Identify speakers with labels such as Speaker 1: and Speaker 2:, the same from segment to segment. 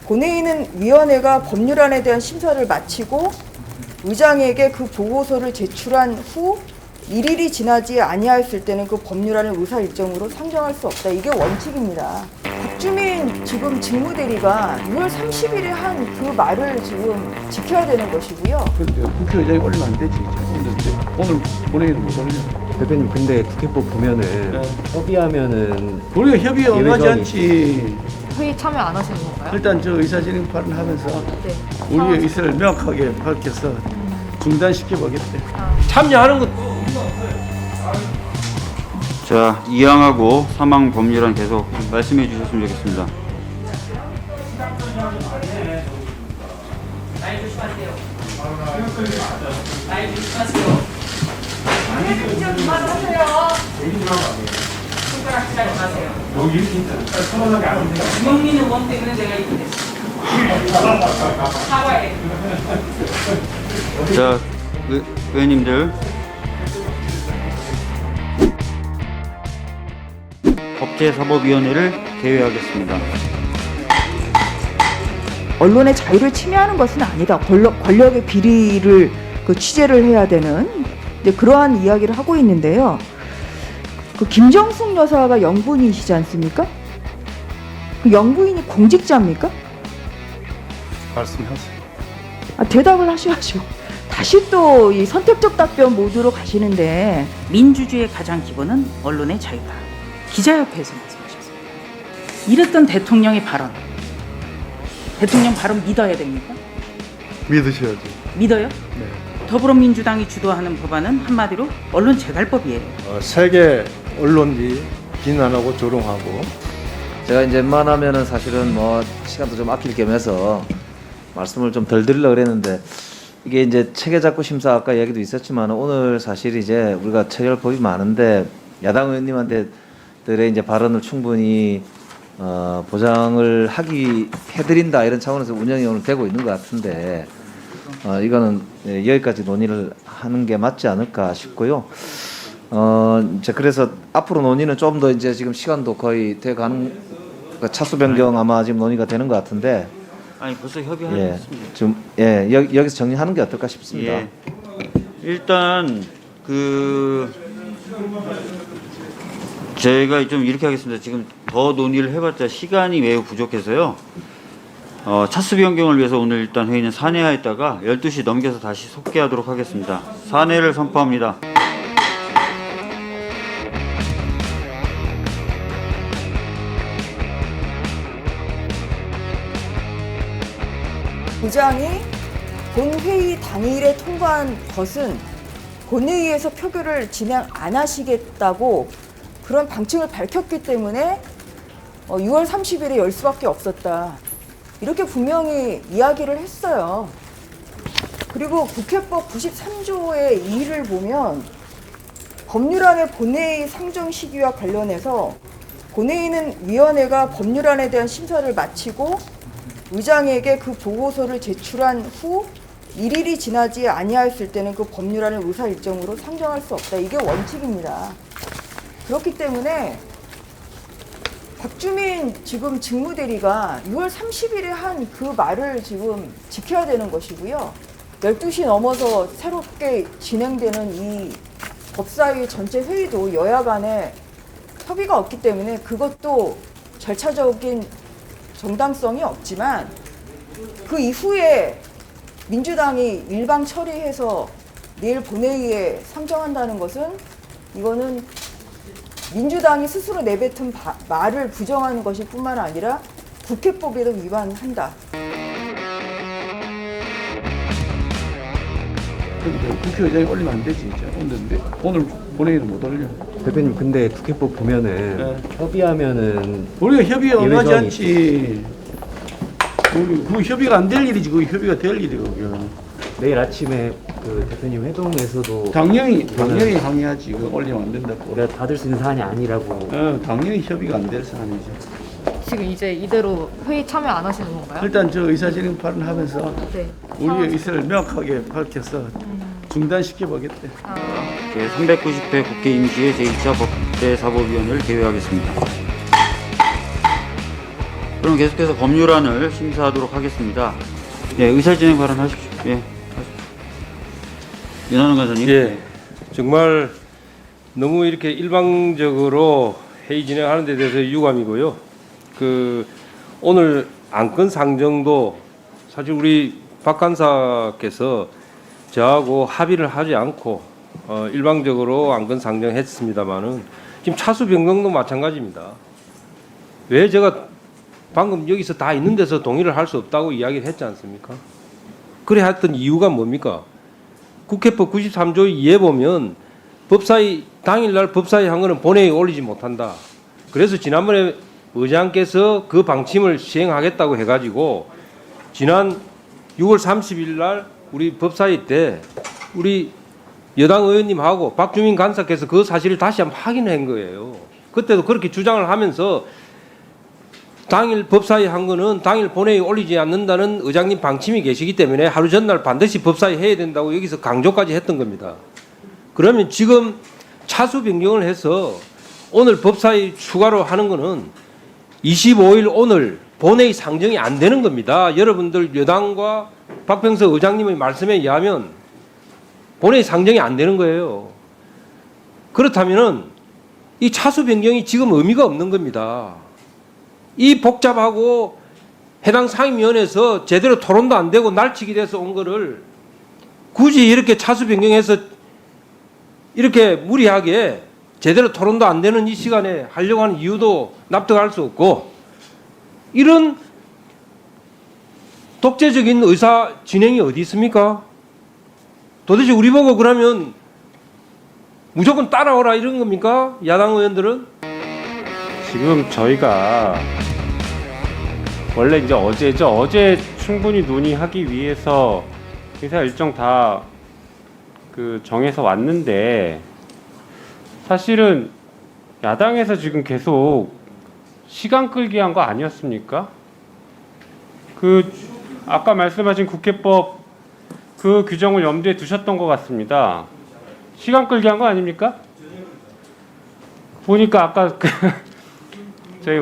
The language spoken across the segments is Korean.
Speaker 1: 본회의는 위원회가 법률안에 대한 심사를 마치고 의장에게 그 보고서를 제출한 후 1일이 지나지 아니하였을 때는 그 법률안을 의사 일정으로 상정할 수 없다. 이게 원칙입니다. 박주민 지금 직무대리가 6월 30일에 한 그 말을 지금 지켜야 되는 것이고요.
Speaker 2: 근데 국회의장이 올리면 안 되지. 오늘 본회의는 못 올려.
Speaker 3: 대표님, 근데 국회법 보면은
Speaker 2: 네.
Speaker 3: 협의하면은
Speaker 2: 우리가 협의에 응하지 않지.
Speaker 4: 회의 참여 안 하시는 건가요?
Speaker 2: 일단 저 의사진행 발언하면서
Speaker 4: 네.
Speaker 2: 우리의 의사를 명확하게 밝혀서 중단시켜 보겠대.
Speaker 5: 참여하는 것.
Speaker 6: 자, 2항하고 3항 법률안 계속 말씀해 주셨으면 좋겠습니다.
Speaker 7: 주먹리는 원 때문에 내가 이렇게 됐어. 사과해.
Speaker 6: 자, 의원님들 법제사법위원회를 개회하겠습니다.
Speaker 1: 언론의 자유를 침해하는 것은 아니다. 권력의 비리를 취재를 해야 되는 그러한 이야기를 하고 있는데요. 그 김정숙 여사가 영부인이시지 않습니까? 그 영부인이 공직자입니까?
Speaker 2: 말씀하세요.
Speaker 1: 대답을 하셔야죠. 다시 또 이 선택적 답변 모드로 가시는데
Speaker 8: 민주주의의 가장 기본은 언론의 자유다. 기자협회에서 말씀하셨습니다. 이랬던 대통령의 발언. 대통령 발언 믿어야 됩니까?
Speaker 2: 믿으셔야죠.
Speaker 8: 믿어요?
Speaker 2: 네.
Speaker 8: 더불어민주당이 주도하는 법안은 한마디로 언론 재갈법이에요.
Speaker 9: 세계 언론이 비난하고 조롱하고.
Speaker 3: 제가 이제 웬만하면은 사실은 뭐 시간도 좀 아낄 겸해서 말씀을 좀 덜 드리려고 그랬는데, 이게 이제 체계작구 심사 아까 얘기도 있었지만 오늘 사실 이제 우리가 체결법이 많은데 야당 의원님한테들의 이제 발언을 충분히 보장을 해드린다 이런 차원에서 운영이 오늘 되고 있는 것 같은데, 이거는 여기까지 논의를 하는 게 맞지 않을까 싶고요. 이제 그래서 앞으로 논의는 좀 더 이제 지금 시간도 거의 돼가는, 차수 변경 아마 지금 논의가 되는 것 같은데.
Speaker 6: 아니, 벌써 협의하셨습니다.
Speaker 3: 좀 여기서 정리하는 게 어떨까 싶습니다.
Speaker 6: 예. 일단 제가 좀 이렇게 하겠습니다. 지금 더 논의를 해봤자 시간이 매우 부족해서요. 차수 변경을 위해서 오늘 일단 회의는 산회하였다가 12시 넘겨서 다시 속개하도록 하겠습니다. 산회를 선포합니다.
Speaker 1: 의장이 본회의 당일에 통과한 것은 본회의에서 표결을 진행 안 하시겠다고 그런 방침을 밝혔기 때문에 6월 30일에 열 수밖에 없었다. 이렇게 분명히 이야기를 했어요. 그리고 국회법 93조의 2를 보면 법률안의 본회의 상정 시기와 관련해서 본회의는 위원회가 법률안에 대한 심사를 마치고 의장에게 그 보고서를 제출한 후 1일이 지나지 아니하였을 때는 그 법률안을 의사 일정으로 상정할 수 없다. 이게 원칙입니다. 그렇기 때문에 박주민 지금 직무대리가 6월 30일에 한 그 말을 지금 지켜야 되는 것이고요. 12시 넘어서 새롭게 진행되는 이 법사위 전체 회의도 여야 간에 협의가 없기 때문에 그것도 절차적인 정당성이 없지만 그 이후에 민주당이 일방 처리해서 내일 본회의에 상정한다는 것은 이거는 민주당이 스스로 내뱉은 말을 부정하는 것일 뿐만 아니라 국회법에도 위반한다.
Speaker 2: 근데 국회의장이 올리면 안 되지. 오늘 본회의는 못 올려.
Speaker 3: 대표님, 근데 국회법 보면은
Speaker 2: 네.
Speaker 3: 협의하면은
Speaker 2: 우리가 협의에 응하지
Speaker 3: 예외적이-
Speaker 2: 않지. 그 협의가 안 될 일이지. 그 협의가 될 일이거든요.
Speaker 3: 내일 아침에 그 대표님 회동에서도
Speaker 2: 당연히 항의하지. 그거 올리면 안 된다고.
Speaker 3: 우리가 받을 수 있는 사안이 아니라고.
Speaker 2: 당연히 협의가 안 될 사안이죠.
Speaker 4: 지금 이제 이대로 회의 참여 안 하시는 건가요?
Speaker 2: 일단 저 의사진행 발언하면서
Speaker 4: 네.
Speaker 2: 우리의 의사를 명확하게 밝혀서 중단시켜 보겠대.
Speaker 6: 제390회 국회 임시회 제2차 법제사법위원회를 개회하겠습니다. 그럼 계속해서 법률안을 심사하도록 하겠습니다. 예, 의사진행 발언하십시오. 예, 하십시오. 윤한홍 간사님.
Speaker 5: 예, 정말 너무 이렇게 일방적으로 회의 진행하는 데 대해서 유감이고요. 오늘 안건 상정도 사실 우리 박 간사께서 저하고 합의를 하지 않고 일방적으로 안건 상정했습니다마는 지금 차수 변경도 마찬가지입니다. 왜 제가 방금 여기서 다 있는 데서 동의를 할 수 없다고 이야기를 했지 않습니까? 그래 했던 이유가 뭡니까? 국회법 93조 2에 보면 법사위 당일날 법사위 한 거는 본회의에 올리지 못한다. 그래서 지난번에 의장께서 그 방침을 시행하겠다고 해가지고 지난 6월 30일 날 우리 법사위 때 우리 여당 의원님하고 박주민 간사께서 그 사실을 다시 한번 확인한 거예요. 그때도 그렇게 주장을 하면서 당일 법사위 한 거는 당일 본회의에 올리지 않는다는 의장님 방침이 계시기 때문에 하루 전날 반드시 법사위 해야 된다고 여기서 강조까지 했던 겁니다. 그러면 지금 차수 변경을 해서 오늘 법사위 추가로 하는 거는 25일 오늘 본회의 상정이 안 되는 겁니다. 여러분들 여당과 박병석 의장님의 말씀에 의하면 본회의 상정이 안 되는 거예요. 그렇다면은 이 차수 변경이 지금 의미가 없는 겁니다. 이 복잡하고 해당 상임위원회에서 제대로 토론도 안 되고 날치기 돼서 온 거를 굳이 이렇게 차수 변경해서 이렇게 무리하게 제대로 토론도 안 되는 이 시간에 하려고 하는 이유도 납득할 수 없고, 이런 독재적인 의사 진행이 어디 있습니까? 도대체 우리 보고 그러면 무조건 따라오라 이런 겁니까? 야당 의원들은?
Speaker 10: 지금 저희가 원래 이제 어제 충분히 논의하기 위해서 의사 일정 다 정해서 왔는데, 사실은 야당에서 지금 계속 시간 끌기 한 거 아니었습니까? 아까 말씀하신 국회법 그 규정을 염두에 두셨던 것 같습니다. 시간 끌기 한 거 아닙니까? 보니까 아까 저희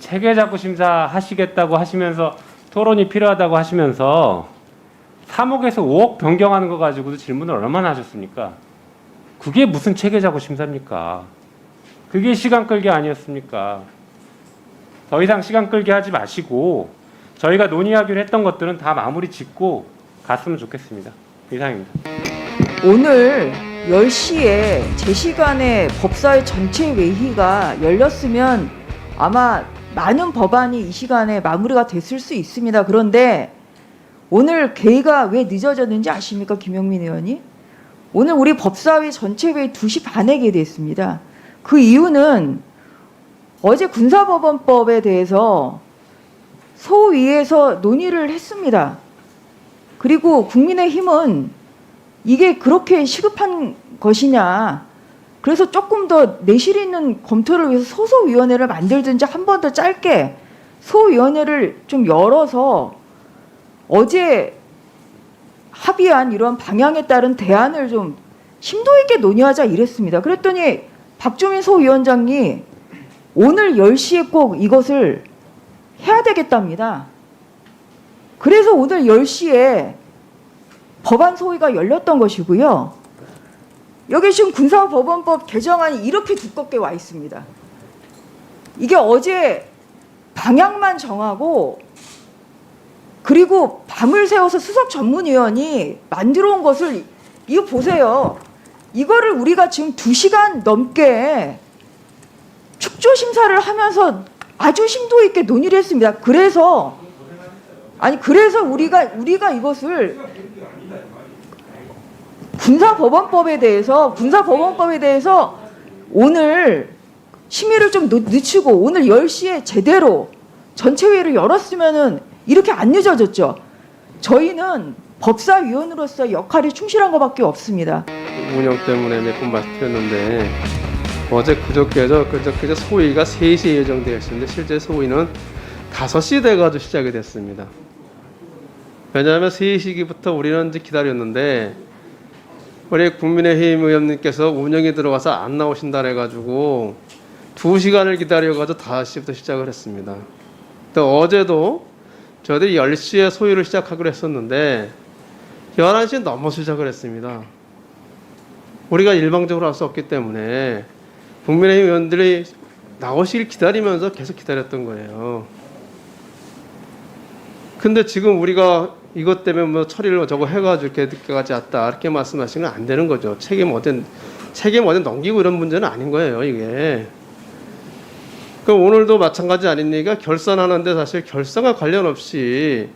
Speaker 10: 체계자구 심사 하시겠다고 하시면서 토론이 필요하다고 하시면서 3억에서 5억 변경하는 거 가지고도 질문을 얼마나 하셨습니까? 그게 무슨 체계자구 심사입니까? 그게 시간 끌기 아니었습니까? 더 이상 시간 끌기 하지 마시고 저희가 논의하기로 했던 것들은 다 마무리 짓고 갔으면 좋겠습니다. 이상입니다.
Speaker 1: 오늘 10시에 제 시간에 법사위 전체 회의가 열렸으면 아마 많은 법안이 이 시간에 마무리가 됐을 수 있습니다. 그런데 오늘 회의가 왜 늦어졌는지 아십니까, 김영민 의원이? 오늘 우리 법사위 전체 회의 2시 반에 개됐습니다. 그 이유는 어제 군사법원법에 대해서 소위에서 논의를 했습니다. 그리고 국민의힘은 이게 그렇게 시급한 것이냐, 그래서 조금 더 내실 있는 검토를 위해서 소소위원회를 만들든지 한 번 더 짧게 소위원회를 좀 열어서 어제 합의한 이런 방향에 따른 대안을 좀 심도 있게 논의하자 이랬습니다. 그랬더니 박주민 소위원장이 오늘 10시에 꼭 이것을 해야 되겠답니다. 그래서 오늘 10시에 법안 소위가 열렸던 것이고요. 여기 지금 군사법원법 개정안이 이렇게 두껍게 와 있습니다. 이게 어제 방향만 정하고 그리고 밤을 새워서 수석 전문위원이 만들어 온 것을 이거 보세요. 이거를 우리가 지금 2시간 넘게 축조 심사를 하면서 아주 심도 있게 논의를 했습니다. 그래서 우리가 이것을 군사법원법에 대해서 오늘 심의를 좀 늦추고 오늘 10시에 제대로 전체 회의를 열었으면은 이렇게 안 늦어졌죠. 저희는 법사위원으로서 역할이 충실한 것밖에 없습니다.
Speaker 9: 운영 때문에 몇 번 말씀드렸는데 어제 그저께 소위가 3시에 예정되어 있었는데 실제 소위는 5시 돼가지고 시작이 됐습니다. 왜냐하면 3시기부터 우리는 이제 기다렸는데 우리 국민의힘 의원님께서 운영에 들어가서 안 나오신다 해가지고 2시간을 기다려가지고 5시부터 시작을 했습니다. 또 어제도 저희들이 10시에 소위를 시작하기로 했었는데 11시에 넘어 시작을 했습니다. 우리가 일방적으로 할 수 없기 때문에 국민의힘 의원들이 나오시길 기다리면서 계속 기다렸던 거예요. 근데 지금 우리가 이것 때문에 뭐 처리를 저거 해가지고 이렇게 늦게까지 왔다 이렇게 말씀하시면 안 되는 거죠. 책임 어디 넘기고 이런 문제는 아닌 거예요, 이게. 그럼 오늘도 마찬가지 아닙니까? 결산하는데 사실 결산과 관련 없이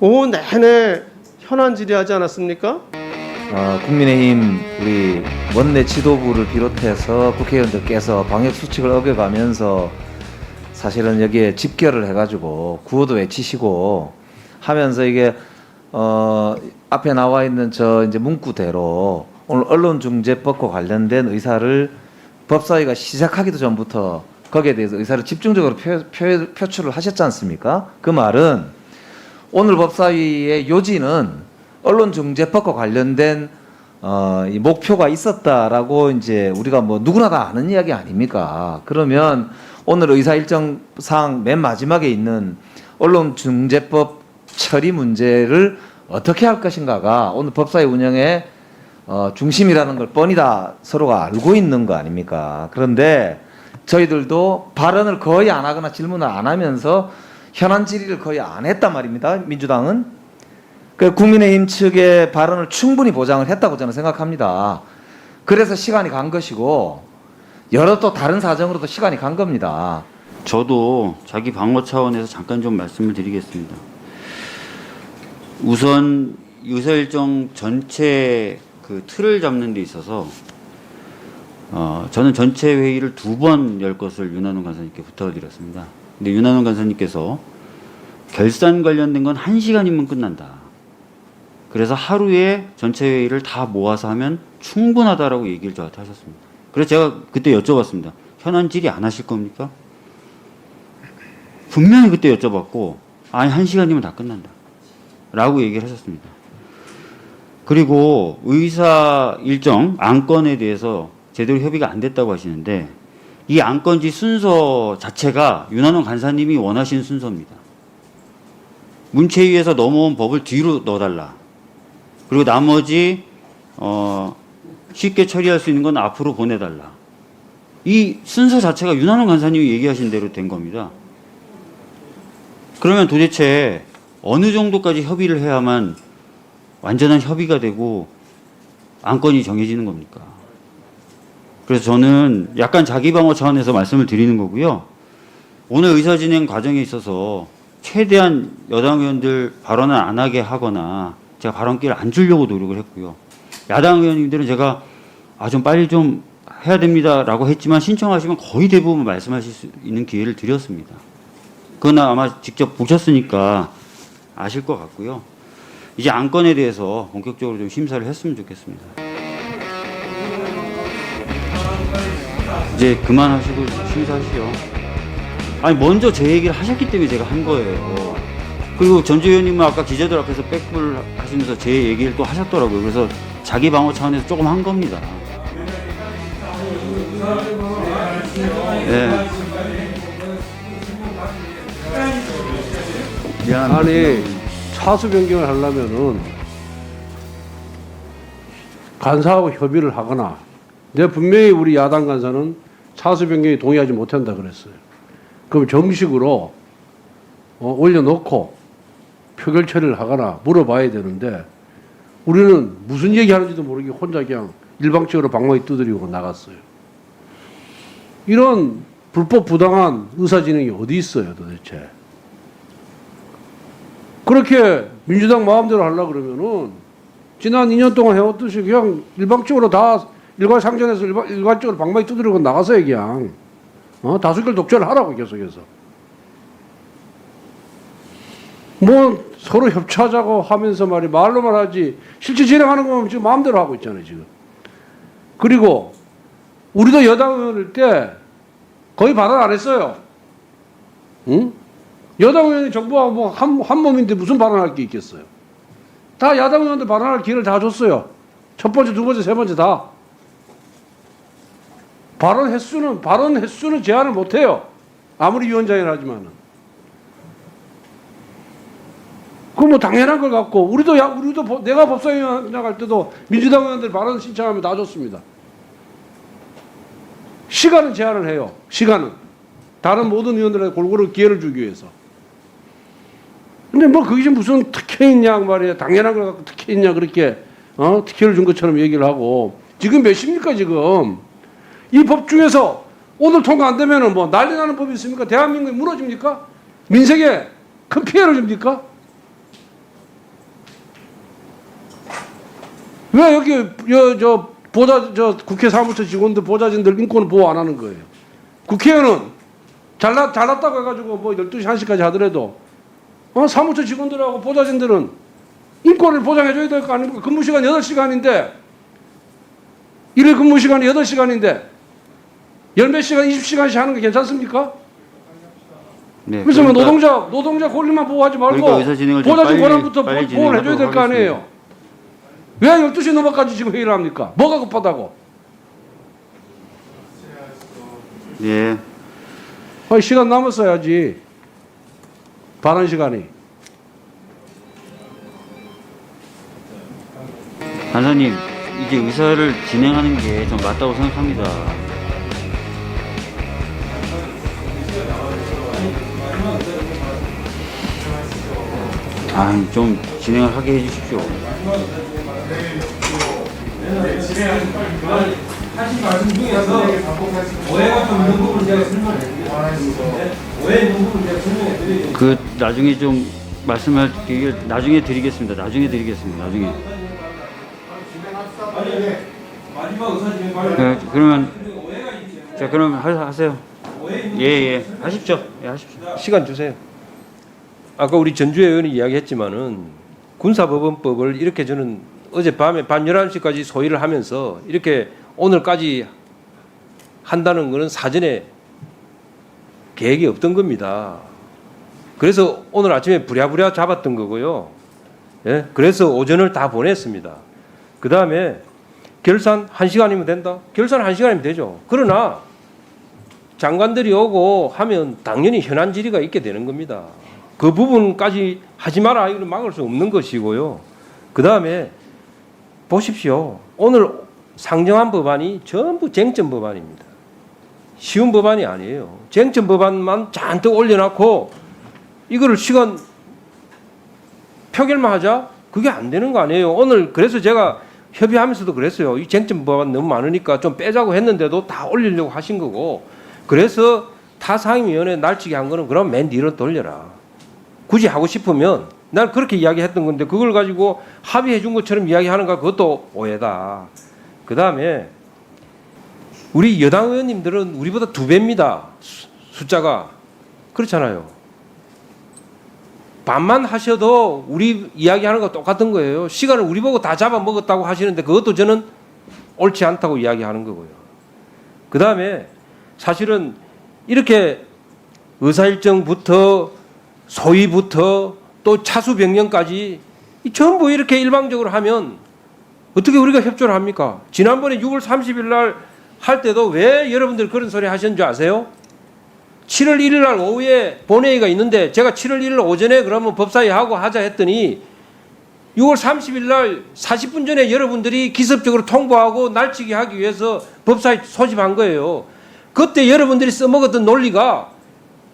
Speaker 9: 오후 내내 현안 질의하지 않았습니까?
Speaker 3: 국민의힘 우리 원내 지도부를 비롯해서 국회의원들께서 방역 수칙을 어겨가면서 사실은 여기에 집결을 해가지고 구호도 외치시고 하면서 이게 앞에 나와 있는 저 이제 문구대로 오늘 언론중재법과 관련된 의사를 법사위가 시작하기도 전부터 거기에 대해서 의사를 집중적으로 표출을 하셨지 않습니까? 그 말은 오늘 법사위의 요지는 언론중재법과 관련된 이 목표가 있었다라고 이제 우리가 뭐 누구나 다 아는 이야기 아닙니까? 그러면 오늘 의사 일정상 맨 마지막에 있는 언론중재법 처리 문제를 어떻게 할 것인가가 오늘 법사위 운영의 중심이라는 걸 뻔히 다 서로가 알고 있는 거 아닙니까? 그런데 저희들도 발언을 거의 안 하거나 질문을 안 하면서 현안 질의를 거의 안 했단 말입니다. 민주당은. 그 국민의힘 측의 발언을 충분히 보장을 했다고 저는 생각합니다. 그래서 시간이 간 것이고 여러 또 다른 사정으로도 시간이 간 겁니다.
Speaker 6: 저도 자기 방어 차원에서 잠깐 좀 말씀을 드리겠습니다. 우선 의사일정 전체 그 틀을 잡는 데 있어서 저는 전체 회의를 2번 열 것을 윤한홍 간사님께 부탁을 드렸습니다. 근데 윤한홍 간사님께서 결산 관련된 건 1시간이면 끝난다. 그래서 하루에 전체 회의를 다 모아서 하면 충분하다라고 얘기를 저한테 하셨습니다. 그래서 제가 그때 여쭤봤습니다. 현안 질의 안 하실 겁니까? 분명히 그때 여쭤봤고 아니 1시간이면 다 끝난다 라고 얘기를 하셨습니다. 그리고 의사 일정 안건에 대해서 제대로 협의가 안 됐다고 하시는데 이 안건지 순서 자체가 윤한홍 간사님이 원하신 순서입니다. 문체위에서 넘어온 법을 뒤로 넣어달라. 그리고 나머지 쉽게 처리할 수 있는 건 앞으로 보내달라. 이 순서 자체가 윤한홍 간사님이 얘기하신 대로 된 겁니다. 그러면 도대체 어느 정도까지 협의를 해야만 완전한 협의가 되고 안건이 정해지는 겁니까? 그래서 저는 약간 자기방어 차원에서 말씀을 드리는 거고요. 오늘 의사진행 과정에 있어서 최대한 여당 의원들 발언을 안 하게 하거나 제가 발언기를 안 주려고 노력을 했고요. 야당 의원님들은 제가 좀 빨리 좀 해야 됩니다라고 했지만 신청하시면 거의 대부분 말씀하실 수 있는 기회를 드렸습니다. 그건 아마 직접 보셨으니까 아실 것 같고요. 이제 안건에 대해서 본격적으로 좀 심사를 했으면 좋겠습니다. 이제 그만하시고 심사하시오. 아니 먼저 제 얘기를 하셨기 때문에 제가 한 거예요. 그리고 전주 의원님은 아까 기자들 앞에서 백불 하시면서 제 얘기를 또 하셨더라고요. 그래서 자기 방어 차원에서 조금 한 겁니다. 네.
Speaker 2: 아니 차수 변경을 하려면은 간사하고 협의를 하거나 내가 분명히 우리 야당 간사는 차수 변경에 동의하지 못한다 그랬어요. 그럼 정식으로 올려놓고 표결 처리를 하거나 물어봐야 되는데 우리는 무슨 얘기하는지도 모르게 혼자 그냥 일방적으로 방망이 두드리고 나갔어요. 이런 불법 부당한 의사진행이 어디 있어요 도대체. 그렇게 민주당 마음대로 하려고 그러면은 지난 2년 동안 해왔듯이 그냥 일방적으로 다 일괄상정해서 일괄적으로 방망이 두드리고 나가서요 그냥 다수결 독재를 하라고 계속해서 뭐 서로 협치하자고 하면서 말로만 하지 실제 진행하는 거면 지금 마음대로 하고 있잖아요 지금. 그리고 우리도 여당 의원일 때 거의 발언 안 했어요. 응? 여당 의원이 정부하고 뭐 한 몸인데 무슨 발언할 게 있겠어요. 다 야당 의원들 발언할 기회를 다 줬어요. 첫 번째, 두 번째, 세 번째 다. 발언 횟수는 제한을 못 해요. 아무리 위원장이라 하지만은. 그거 뭐 당연한 걸 갖고 우리도 내가 법사위원 할 때도 민주당 의원들 발언 신청하면 다 줬습니다. 시간은 제한을 해요. 시간은 다른 모든 의원들에게 골고루 기회를 주기 위해서. 근데 뭐 그게 무슨 특혜 있냐 말이야. 당연한 걸 갖고 특혜 있냐 그렇게 특혜를 준 것처럼 얘기를 하고. 지금 몇 시입니까 지금? 이 법 중에서 오늘 통과 안 되면은 뭐 난리 나는 법이 있습니까? 대한민국이 무너집니까? 민생에 큰 피해를 줍니까? 왜 여기 국회 사무처 직원들 보좌진들 인권을 보호 안 하는 거예요? 국회의원은 잘났다고 해가지고 뭐 12시 1시까지 하더라도 사무처 직원들하고 보좌진들은 인권을 보장해줘야 될 거 아닙니까? 근무시간 8시간인데 일일 근무시간이 8시간인데 열몇 시간 20시간씩 하는 게 괜찮습니까?
Speaker 6: 네,
Speaker 2: 그래서 뭐 노동자 권리만 보호하지 말고
Speaker 6: 그러니까 의사 진행을 좀
Speaker 2: 보좌진
Speaker 6: 빨리
Speaker 2: 권한부터 보호를 해줘야 될 거 아니에요. 왜 12시 넘어까지 지금 회의를 합니까? 뭐가 급하다고?
Speaker 6: 예.
Speaker 2: 시간 남았어야지. 발언 시간이.
Speaker 6: 간사님, 이제 의사를 진행하는 게 좀 맞다고 생각합니다. 좀 진행을 하게 해주십시오.
Speaker 5: 하신 말씀 중에서 오해가 좀 있는 부분을 제가 설명해드릴게요. 오해 있는 부분을 제가 설명해드릴게요.
Speaker 6: 그 나중에 좀 말씀할 기회 나중에 드리겠습니다. 나중에.
Speaker 5: 마지막 의사 진행 발언.
Speaker 6: 네, 그러면 자 그럼 하세요. 예, 하십시오. 예, 하십시오.
Speaker 5: 시간 주세요. 아까 우리 전주혜 의원이 이야기했지만은 군사법원법을 이렇게 저는 어젯밤에 밤 11시까지 소위를 하면서 이렇게 오늘까지 한다는 것은 사전에 계획이 없던 겁니다. 그래서 오늘 아침에 부랴부랴 잡았던 거고요. 예? 그래서 오전을 다 보냈습니다. 그 다음에 결산 1시간이면 된다? 결산 1시간이면 되죠. 그러나 장관들이 오고 하면 당연히 현안 질의가 있게 되는 겁니다. 그 부분까지 하지 마라 이거는 막을 수 없는 것이고요. 그 다음에 보십시오. 오늘 상정한 법안이 전부 쟁점 법안입니다. 쉬운 법안이 아니에요. 쟁점 법안만 잔뜩 올려놓고 이거를 시간 표결만 하자? 그게 안 되는 거 아니에요. 오늘 그래서 제가 협의하면서도 그랬어요. 이 쟁점 법안 너무 많으니까 좀 빼자고 했는데도 다 올리려고 하신 거고 그래서 타상임위원회 날치기 한 거는 그럼 맨 뒤로 돌려라. 굳이 하고 싶으면 난 그렇게 이야기했던 건데 그걸 가지고 합의해 준 것처럼 이야기하는 거 그것도 오해다. 그 다음에 우리 여당 의원님들은 우리보다 2배입니다. 숫자가. 그렇잖아요. 반만 하셔도 우리 이야기하는 거 똑같은 거예요. 시간을 우리 보고 다 잡아먹었다고 하시는데 그것도 저는 옳지 않다고 이야기하는 거고요. 그 다음에 사실은 이렇게 의사일정부터 소위부터 또 차수 변경까지 전부 이렇게 일방적으로 하면 어떻게 우리가 협조를 합니까? 지난번에 6월 30일 날 할 때도 왜 여러분들 그런 소리 하셨는 줄 아세요? 7월 1일 날 오후에 본회의가 있는데 제가 7월 1일 오전에 그러면 법사위 하고 하자 했더니 6월 30일 날 40분 전에 여러분들이 기습적으로 통보하고 날치기 하기 위해서 법사위 소집한 거예요. 그때 여러분들이 써먹었던 논리가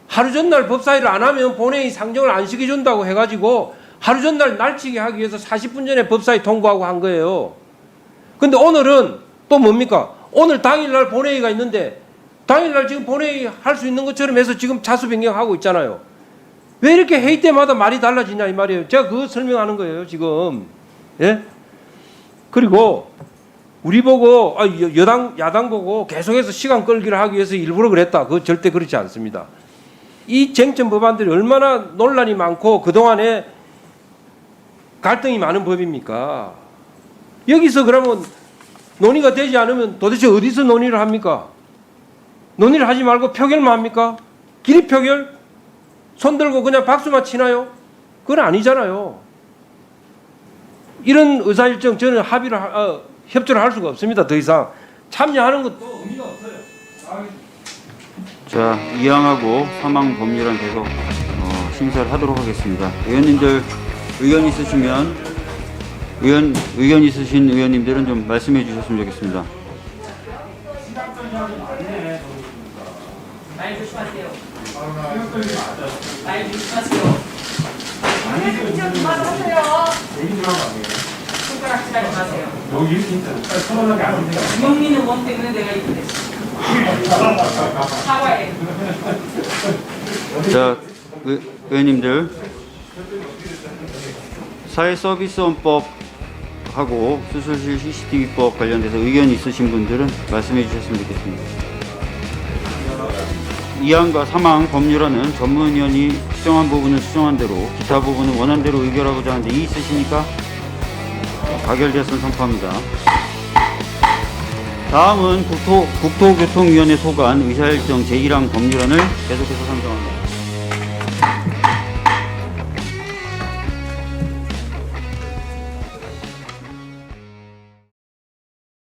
Speaker 5: 하루 전날 법사위를 안 하면 본회의 상정을 안 시켜준다고 해가지고 하루 전날 날치기 하기 위해서 40분 전에 법사위 통보하고 한 거예요. 근데 오늘은 또 뭡니까? 오늘 당일날 본회의가 있는데 당일날 지금 본회의 할 수 있는 것처럼 해서 지금 차수 변경하고 있잖아요. 왜 이렇게 회의 때마다 말이 달라지냐 이 말이에요. 제가 그거 설명하는 거예요 지금. 예? 그리고 우리 보고 야당 보고 계속해서 시간 끌기를 하기 위해서 일부러 그랬다. 그거 절대 그렇지 않습니다. 이 쟁점 법안들이 얼마나 논란이 많고 그동안에 갈등이 많은 법입니까? 여기서 그러면 논의가 되지 않으면 도대체 어디서 논의를 합니까? 논의를 하지 말고 표결만 합니까? 기립 표결? 손 들고 그냥 박수만 치나요? 그건 아니잖아요. 이런 의사일정 저는 협조를 할 수가 없습니다. 더 이상 참여하는 것도 의미가 없어요.
Speaker 6: 자, 이항하고 사망 법률안 계속 심사를 하도록 하겠습니다. 의원님들 의견 있으시면 의견 있으신 의원님들은 좀 말씀해 주셨으면 좋겠습니다.
Speaker 7: 말 조심하세요. 말 조심하세요. 좀 그만하세요. 손가락 질하지 마세요. 김영민 의원 때문에 내가 이렇게 됐어. 사과해.
Speaker 6: 자, 의원님들, 사회서비스원법하고 수술실 CCTV법 관련돼서 의견 있으신 분들은 말씀해 주셨으면 좋겠습니다. 2항과 3항 법률안은 전문위원이 수정한 부분은 수정한 대로, 기타 부분은 원안대로 의결하고자 하는데 이의 있으시니까 가결되었으면 선포합니다. 다음은 국토교통위원회 소관 의사일정 제1항 법률안을 계속해서 상정합니다.